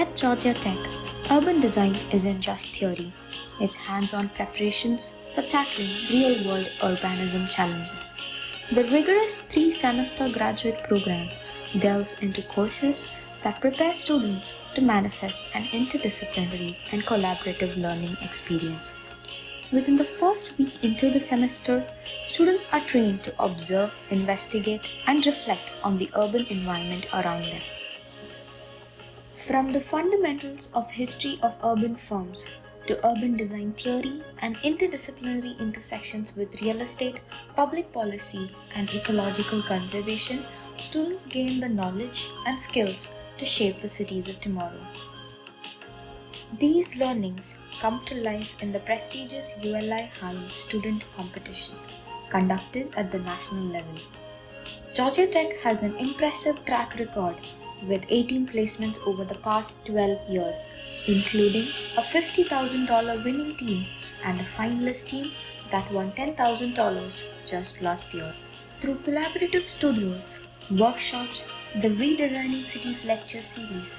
At Georgia Tech, urban design isn't just theory, it's hands on preparations for tackling real world urbanism challenges. The rigorous 3 semester graduate program delves into courses that prepare students to manifest an interdisciplinary and collaborative learning experience. Within the first week into the semester, students are trained to observe, investigate, and reflect on the urban environment around them. From the fundamentals of history of urban forms to urban design theory and interdisciplinary intersections with real estate, public policy, and ecological conservation, students gain the knowledge and skills to shape the cities of tomorrow. These learnings come to life in the prestigious ULI High Student Competition conducted at the national level. Georgia Tech has an impressive track record with 18 placements over the past 12 years, including a $50,000 winning team and a finalist team that won $10,000 just last year. Through collaborative studios, workshops, the Redesigning Cities lecture series,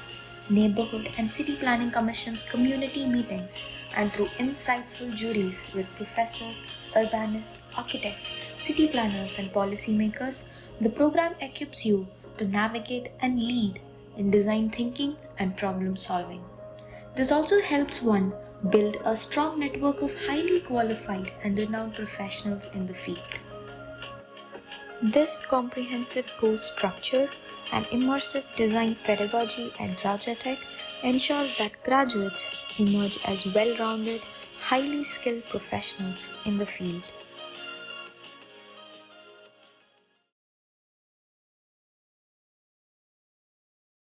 neighborhood and city planning commissions community meetings, and through insightful juries with professors, urbanists, architects, city planners, and policymakers, the program equips you to navigate and lead in design thinking and problem solving. This also helps one build a strong network of highly qualified and renowned professionals in the field. This comprehensive course structure and immersive design pedagogy at Georgia Tech ensures that graduates emerge as well-rounded, highly skilled professionals in the field.